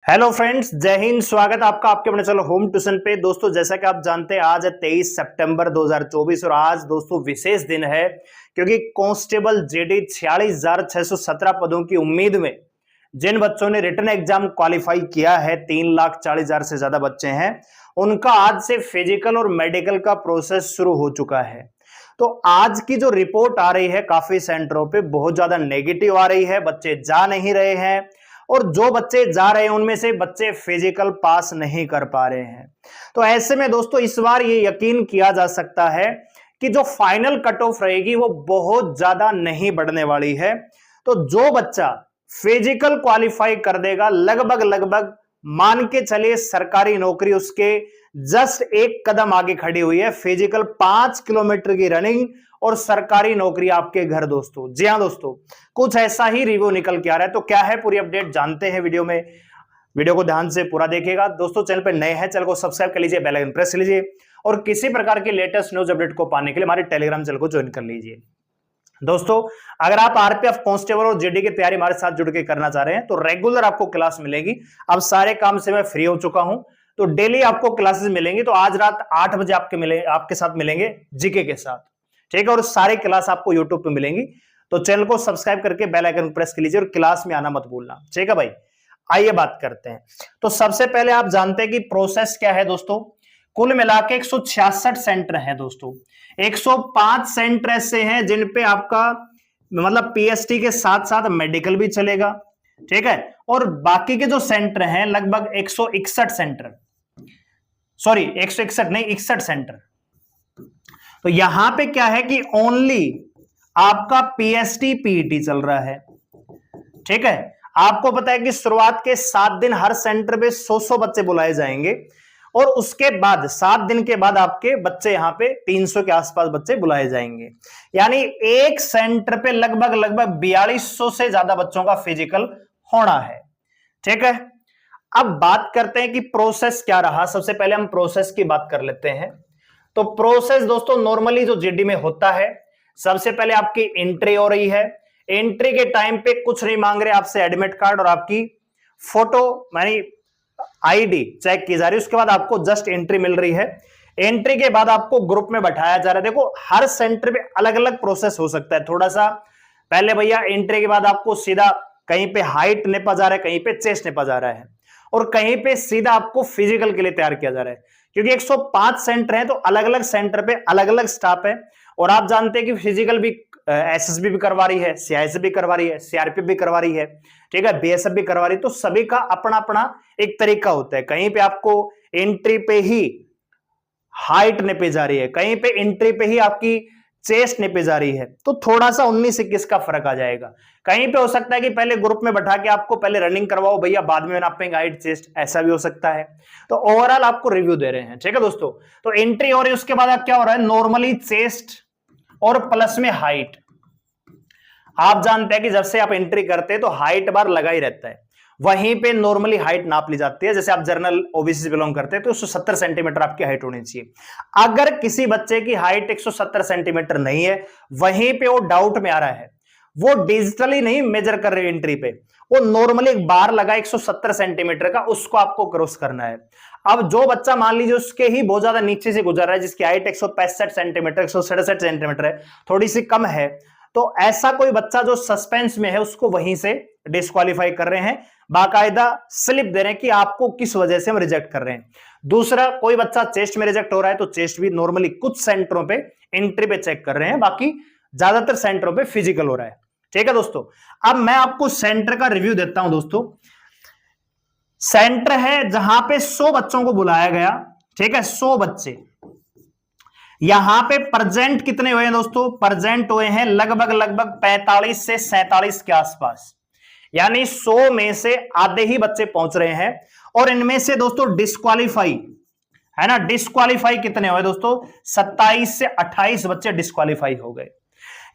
Hello friends, जय हिंद। स्वागत आपका आपके अपने चैनल होम ट्यूशन पे। दोस्तों, जैसा कि आप जानते हैं आज है 23 सितंबर 2024 और आज दोस्तों विशेष दिन है क्योंकि कांस्टेबल जेडी 46,617 पदों की उम्मीद में जिन बच्चों ने रिटन एग्जाम क्वालिफाई किया है, 3,40,000 से ज्यादा बच्चे हैं, उनका आज से फिजिकल और मेडिकल का प्रोसेस शुरू हो चुका है। तो आज की जो रिपोर्ट आ रही है काफी सेंटरों पे बहुत ज्यादा नेगेटिव आ रही है, बच्चे जा नहीं रहे हैं और जो बच्चे जा रहे हैं उनमें से बच्चे फिजिकल पास नहीं कर पा रहे हैं। तो ऐसे में दोस्तों इस बार ये यकीन किया जा सकता है कि जो फाइनल कट ऑफ रहेगी वो बहुत ज्यादा नहीं बढ़ने वाली है। तो जो बच्चा फिजिकल क्वालिफाई कर देगा, लगभग मान के चलिए सरकारी नौकरी उसके जस्ट एक कदम आगे खड़ी हुई है। फिजिकल 5 किलोमीटर की रनिंग और सरकारी नौकरी आपके घर। दोस्तों जी हाँ दोस्तों, कुछ ऐसा ही रिव्यू निकल के आ रहा है। तो क्या है पूरी अपडेट जानते हैं वीडियो में। वीडियो को ध्यान से पूरा देखिएगा। दोस्तों चैनल पे नए हैं, चैनल को सब्सक्राइब कर लीजिए, बेल आइकन प्रेस कर लीजिए और किसी प्रकार के लेटेस्ट न्यूज अपडेट को पाने के लिए हमारे टेलीग्राम चैनल को ज्वाइन कर लीजिए। दोस्तों अगर आप आरपीएफ कांस्टेबल और जेडी की तैयारी हमारे साथ जुड़ के करना चाह रहे हैं तो रेगुलर आपको क्लास मिलेगी। अब सारे काम से मैं फ्री हो चुका हूं तो डेली आपको क्लासेस मिलेंगी। तो आज रात 8 बजे आपके साथ मिलेंगे जीके के साथ, ठीक है। और सारे क्लास आपको यूट्यूब पे मिलेंगी। तो चैनल को सब्सक्राइब करके बेल आइकन प्रेस कर लीजिए और क्लास में आना मत भूलना, ठीक है भाई। आइए बात करते हैं। तो सबसे पहले आप जानते हैं कि प्रोसेस क्या है दोस्तों। कुल मिला के 166 सेंटर हैं दोस्तों। 105 सेंटर ऐसे हैं जिन पे आपका मतलब पीएसटी के साथ साथ मेडिकल भी चलेगा, ठीक है। और बाकी के जो सेंटर हैं लगभग 161 सेंटर, सॉरी 161 नहीं 61 सेंटर। तो यहां पे क्या है कि ओनली आपका पीएसटी पीईटी चल रहा है, ठीक है। आपको पता है कि शुरुआत के 7 दिन हर सेंटर पे 100 बच्चे बुलाए जाएंगे और उसके बाद 7 दिन के बाद आपके बच्चे यहां पे 300 के आसपास बच्चे बुलाए जाएंगे। यानी एक सेंटर पे लगभग 4200 से ज्यादा बच्चों का फिजिकल होना है, ठीक है। अब बात करते हैं कि प्रोसेस क्या रहा। सबसे पहले हम प्रोसेस की बात कर लेते हैं। तो प्रोसेस दोस्तों नॉर्मली जो जीडी में होता है, सबसे पहले आपकी एंट्री हो रही है। एंट्री के टाइम पे कुछ नहीं मांग रहे आपसे, एडमिट कार्ड और आपकी फोटो यानी आईडी चेक की जा रही है। उसके बाद आपको जस्ट एंट्री मिल रही है। एंट्री के बाद आपको ग्रुप में बैठाया जा रहा है। देखो हर सेंटर पे अलग अलग प्रोसेस हो सकता है। थोड़ा सा पहले भैया एंट्री के बाद आपको सीधा कहीं पे हाइट नेपा जा रहा है, कहीं पे चेस्ट नेपा जा रहा है और कहीं पे सीधा आपको फिजिकल के लिए तैयार किया जा रहा है। क्योंकि 105 सेंटर हैं तो अलग अलग सेंटर पे अलग अलग स्टाफ है। और आप जानते हैं कि फिजिकल भी एसएसबी भी करवा रही है, सीआईएसएफ भी करवा रही है, सीआरपीएफ भी करवा रही है, ठीक है, बीएसएफ भी करवा रही है। तो सभी का अपना अपना एक तरीका होता है। कहीं पे आपको एंट्री पे ही हाइट नेपे जा रही है, कहीं पे एंट्री पे ही आपकी चेस्ट नेपे जा रही है। तो थोड़ा सा 19-21 का फर्क आ जाएगा। कहीं पे हो सकता है कि पहले ग्रुप में बैठा के आपको पहले रनिंग करवाओ भैया, बाद में नापेंगे हाइट चेस्ट, ऐसा भी हो सकता है। तो ओवरऑल आपको रिव्यू दे रहे हैं, ठीक है दोस्तों। तो एंट्री हो रही है, उसके बाद क्या हो रहा है, नॉर्मली चेस्ट और प्लस में हाइट। आप जानते हैं कि जब से आप एंट्री करते हैं तो हाइट बार लगा ही रहता है। वहीं पे नॉर्मली हाइट नाप ली जाती है। जैसे आप जनरल ओबीसी से बिलोंग करते हैं तो 170 सेंटीमीटर आपकी हाइट होनी चाहिए। अगर किसी बच्चे की हाइट 170 सेंटीमीटर नहीं है, वहीं पे वो डाउट में आ रहा है, वो डिजिटली नहीं मेजर कर रहे एंट्री पे, वो नॉर्मली एक बार लगा 170 सेंटीमीटर का, उसको आपको क्रॉस करना है। अब जो बच्चा मान लीजिए उसके ही बहुत ज्यादा नीचे से गुजर रहा है, जिसकी हाइट 165 सेंटीमीटर 167 सेंटीमीटर है, थोड़ी सी कम है, तो ऐसा कोई बच्चा जो सस्पेंस में है उसको वहीं से डिस्क्वालीफाई कर रहे हैं। बाकायदा स्लिप दे रहे हैं कि आपको किस वजह से हम रिजेक्ट कर रहे हैं। दूसरा, कोई बच्चा चेस्ट में रिजेक्ट हो रहा है तो चेस्ट भी नॉर्मली कुछ सेंटरों पे एंट्री पे चेक कर रहे हैं, बाकी ज्यादातर सेंटरों पे फिजिकल हो रहा है, ठीक है दोस्तों। अब मैं आपको सेंटर का रिव्यू देता हूं दोस्तों। सेंटर है जहां पे 100 बच्चों को बुलाया गया, ठीक है, 100 बच्चे। यहां पे प्रेजेंट कितने हुए हैं दोस्तों, प्रेजेंट हुए हैं लगभग 45 से 47 के आसपास। यानी 100 में से आधे ही बच्चे पहुंच रहे हैं। और इनमें से दोस्तों डिस्क्वालीफाई है ना, डिस्क्वालीफाई कितने हुए दोस्तों, 27 से 28 बच्चे डिस्क्वालीफाई हो गए।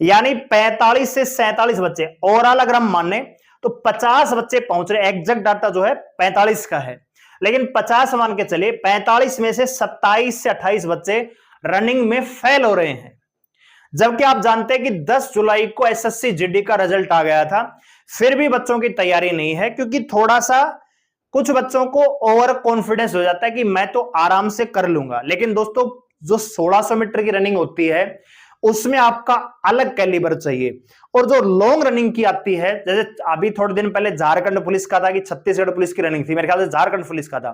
यानी 45 से 47 बच्चे। ओवरऑल अगर हम माने तो 50 बच्चे पहुंच रहे। एग्जैक्ट डाटा जो है 45 का है, लेकिन 50 मान के चलिए, 45 में से 27 से 28 बच्चे रनिंग में फेल हो रहे हैं। जबकि आप जानते हैं कि 10 जुलाई को एसएससी जीडी का रिजल्ट आ गया था, फिर भी बच्चों की तैयारी नहीं है क्योंकि थोड़ा सा कुछ बच्चों को ओवर कॉन्फिडेंस हो जाता है कि मैं तो आराम से कर लूंगा, लेकिन दोस्तों जो 1600 मीटर की रनिंग होती है उसमें आपका अलग कैलिबर चाहिए। और जो लॉन्ग रनिंग की आती है, जैसे अभी थोड़े दिन पहले झारखंड पुलिस का था कि छत्तीसगढ़ पुलिस की रनिंग थी, मेरे ख्याल से झारखंड पुलिस का था,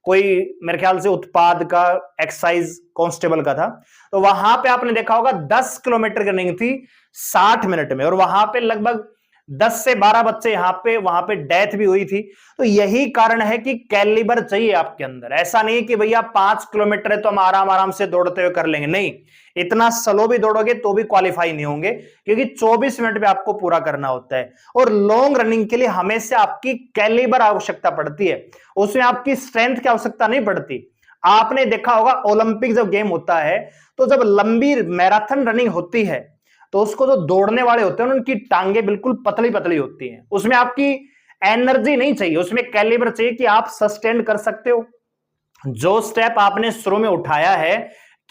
कोई मेरे ख्याल से उत्पाद का एक्साइज कांस्टेबल का था, तो वहां पे आपने देखा होगा 10 किलोमीटर की रनिंग थी 60 मिनट में, और वहां पे लगभग 10 से 12 बच्चे वहां पे डेथ भी हुई थी। तो यही कारण है कि कैलिबर चाहिए आपके अंदर। ऐसा नहीं कि भैया 5 किलोमीटर है तो हम आराम आराम से दौड़ते हुए कर लेंगे, नहीं, इतना स्लो भी दौड़ोगे तो भी क्वालिफाई नहीं होंगे, क्योंकि 24 मिनट में आपको पूरा करना होता है। और लॉन्ग रनिंग के लिए हमेशा आपकी कैलिबर आवश्यकता पड़ती है, उसमें आपकी स्ट्रेंथ की आवश्यकता नहीं पड़ती। आपने देखा होगा ओलंपिक जब गेम होता है तो जब लंबी मैराथन रनिंग होती है तो उसको जो दौड़ने वाले होते हैं उनकी टांगे बिल्कुल पतली पतली होती हैं, उसमें आपकी एनर्जी नहीं चाहिए, उसमें कैलिबर चाहिए कि आप सस्टेन कर सकते हो। जो स्टेप आपने शुरू में उठाया है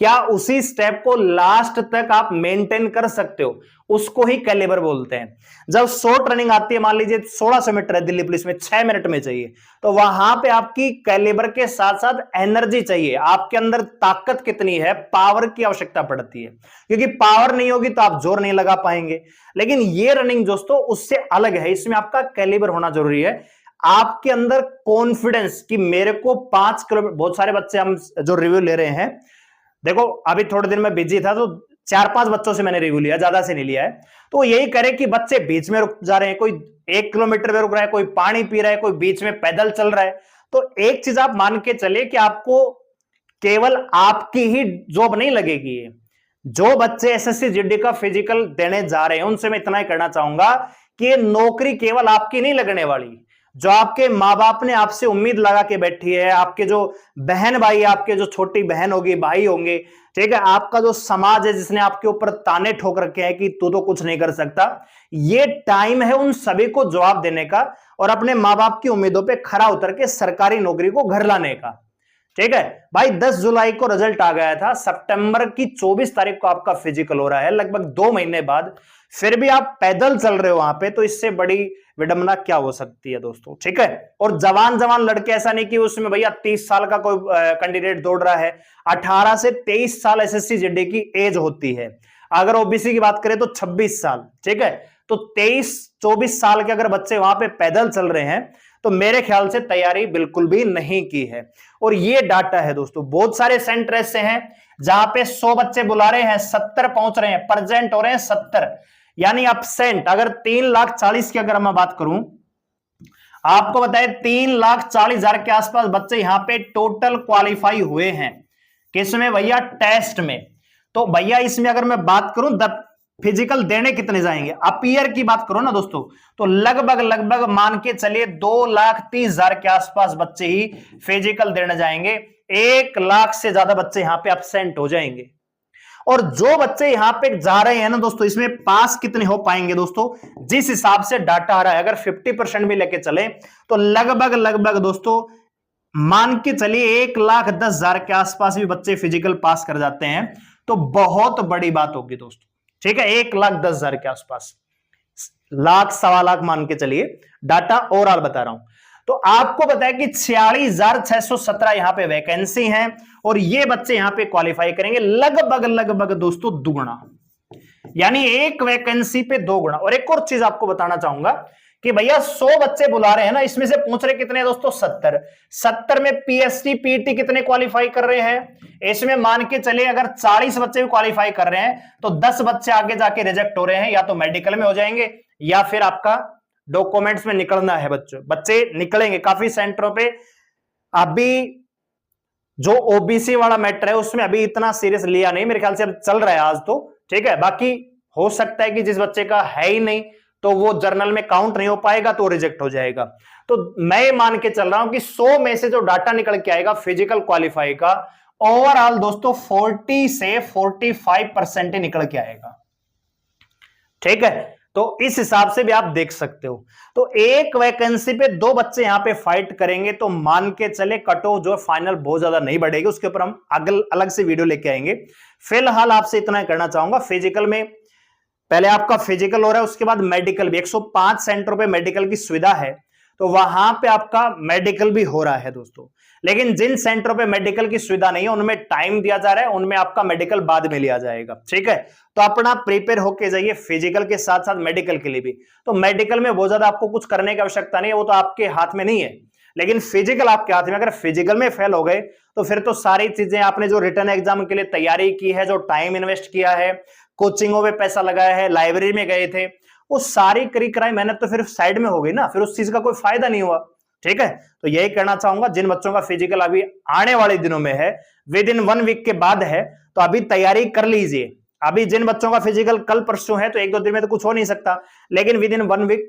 क्या उसी स्टेप को लास्ट तक आप मेंटेन कर सकते हो, उसको ही कैलिबर बोलते हैं। जब शॉर्ट रनिंग आती है, मान लीजिए 1600 मीटर है दिल्ली पुलिस में 6 मिनट में चाहिए, तो वहां पे आपकी कैलिबर के साथ साथ एनर्जी चाहिए, आपके अंदर ताकत कितनी है, पावर की आवश्यकता पड़ती है, क्योंकि पावर नहीं होगी तो आप जोर नहीं लगा पाएंगे। लेकिन ये रनिंग दोस्तों उससे अलग है, इसमें आपका कैलिबर होना जरूरी है, आपके अंदर कॉन्फिडेंस कि मेरे को 5 किलोमीटर। बहुत सारे बच्चे हम जो रिव्यू ले रहे हैं, देखो अभी थोड़े दिन में बिजी था तो 4-5 बच्चों से मैंने रिव्यू लिया, ज्यादा से नहीं लिया है, तो यही करे कि बच्चे बीच में रुक जा रहे हैं, कोई 1 किलोमीटर में रुक रहा है, कोई पानी पी रहा है, कोई बीच में पैदल चल रहा है। तो एक चीज आप मान के चले कि आपको केवल आपकी ही जॉब नहीं लगेगी। जो बच्चे एसएससी जीडी का फिजिकल देने जा रहे हैं उनसे मैं इतना ही कहना चाहूंगा कि ये नौकरी केवल आपकी नहीं लगने वाली, जो आपके माँ बाप ने आपसे उम्मीद लगा के बैठी है, आपके जो बहन भाई, आपके जो छोटी बहन होगी, भाई होंगे, ठीक है, आपका जो समाज है जिसने आपके ऊपर ताने ठोक रखे हैं कि तू तो कुछ नहीं कर सकता, ये टाइम है उन सभी को जवाब देने का और अपने माँ बाप की उम्मीदों पे खरा उतर के सरकारी नौकरी को घर लाने का। ठीक है भाई, 10 जुलाई को रिजल्ट आ गया था, सितंबर की 24 तारीख को आपका फिजिकल हो रहा है, लगभग 2 महीने बाद, फिर भी आप पैदल चल रहे हो वहां पे, तो इससे बड़ी विडंबना क्या हो सकती है दोस्तों। ठीक है, और जवान जवान लड़के, ऐसा नहीं कि उसमें भैया 30 साल का कोई कैंडिडेट दौड़ रहा है, 18 से 23 साल एसएससी जीडी की एज होती है, अगर ओबीसी की बात करें तो 26 साल। ठीक है, तो 23-24 साल के अगर बच्चे वहां पे पैदल चल रहे हैं तो मेरे ख्याल से तैयारी बिल्कुल भी नहीं की है। और ये डाटा है दोस्तों, बहुत सारे सेंटर ऐसे हैं जहां पे 100 बच्चे बुला रहे हैं, 70 पहुंच रहे हैं, प्रेजेंट हो रहे हैं 70, यानी अपसेंट। अगर 3,40,000 की अगर मैं बात करूं, आपको बताएं 3,40,000 के आसपास बच्चे यहां पे टोटल क्वालिफाई हुए हैं, किसमें भैया, टेस्ट में। तो भैया इसमें अगर मैं बात करूं फिजिकल देने कितने जाएंगे, अपीयर की बात करो ना दोस्तों, तो लगभग मान के चलिए 2,30,000 के आसपास बच्चे ही फिजिकल देने जाएंगे, 1 लाख से ज्यादा बच्चे यहां पे अपसेंट हो जाएंगे। और जो बच्चे यहां पे जा रहे हैं ना दोस्तों, इसमें पास कितने हो पाएंगे दोस्तों, जिस हिसाब से डाटा आ रहा है, अगर 50% भी लेके चले तो लगभग दोस्तों मान के चलिए 1,10,000 के आसपास भी बच्चे फिजिकल पास कर जाते हैं, तो बहुत बड़ी बात होगी दोस्तों। ठीक है, 1,10,000 के आसपास, लाख सवा लाख मान के चलिए, डाटा ओवरऑल बता रहा हूं। तो आपको बताया कि 46,617 यहां पे वैकेंसी है और ये बच्चे यहां पे क्वालिफाई करेंगे, लगभग दोस्तों दुगुना, यानी एक वैकेंसी पे 2 गुना। और एक और चीज आपको बताना चाहूंगा कि भैया 100 बच्चे बुला रहे हैं ना, इसमें से पूछ रहे कितने दोस्तों, 70 में पीएसटी पीटी कितने क्वालिफाई कर रहे हैं, इसमें मान के चले अगर 40 बच्चे भी क्वालिफाई कर रहे हैं तो 10 बच्चे आगे जाके रिजेक्ट हो रहे हैं, या तो मेडिकल में हो जाएंगे या फिर आपका डॉक्यूमेंट्स में निकलना है, बच्चे निकलेंगे काफी सेंटरों पे। अभी जो ओबीसी वाला मैटर है उसमें अभी इतना सीरियस लिया नहीं, मेरे ख्याल से अब चल रहा है आज तो, ठीक है, बाकी हो सकता है कि जिस बच्चे का है ही नहीं तो वो जर्नल में काउंट नहीं हो पाएगा तो रिजेक्ट हो जाएगा। तो मैं मान के चल रहा हूं कि 100 में से जो डाटा निकल के आएगा फिजिकल क्वालिफाई का, ओवरऑल दोस्तों 40 से 45% ही निकल के आएगा। ठीक है, तो इस हिसाब से भी आप देख सकते हो। तो एक वैकेंसी पे 2 बच्चे यहां पे फाइट करेंगे, तो मान के चले कट ऑफ जो फाइनल बहुत ज्यादा नहीं बढ़ेगी, उसके ऊपर हम अलग से वीडियो लेके आएंगे। फिलहाल आपसे इतना करना चाहूंगा, फिजिकल में पहले आपका फिजिकल हो रहा है, उसके बाद मेडिकल भी 105 सेंटरों पे मेडिकल की सुविधा है, तो वहां पे आपका मेडिकल भी हो रहा है दोस्तों। लेकिन जिन सेंटरों पे मेडिकल की सुविधा नहीं है उनमें टाइम दिया जा रहा है, उनमें आपका मेडिकल बाद में लिया जाएगा, ठीक है। तो अपना प्रिपेयर होके जाइए फिजिकल के साथ साथ मेडिकल के लिए भी। तो मेडिकल में बहुत ज्यादा आपको कुछ करने की आवश्यकता नहीं है, वो तो आपके हाथ में नहीं है, लेकिन फिजिकल आपके हाथ में। अगर फिजिकल में फेल हो गए तो फिर तो सारी चीजें आपने जो रिटर्न एग्जाम के लिए तैयारी की है, जो टाइम इन्वेस्ट किया है, कोचिंगों में पैसा लगाया है, लाइब्रेरी में गए थे, वो सारी करी कराई मेहनत तो फिर साइड में हो गई ना, फिर उस चीज का कोई फायदा नहीं हुआ, ठीक है। तो यही कहना चाहूंगा, जिन बच्चों का फिजिकल अभी आने वाले दिनों में है, विद इन 1 वीक के बाद है, तो अभी तैयारी कर लीजिए। अभी जिन बच्चों का फिजिकल कल परसों है तो 1-2 दिन में तो कुछ हो नहीं सकता, लेकिन विद इन 1 वीक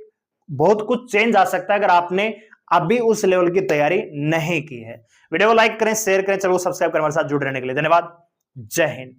बहुत कुछ चेंज आ सकता है अगर आपने अभी उस लेवल की तैयारी नहीं की है। वीडियो को लाइक करें, शेयर करें, चलो सब्सक्राइब करें, हमारे साथ जुड़े रहने के लिए धन्यवाद। जय हिंद।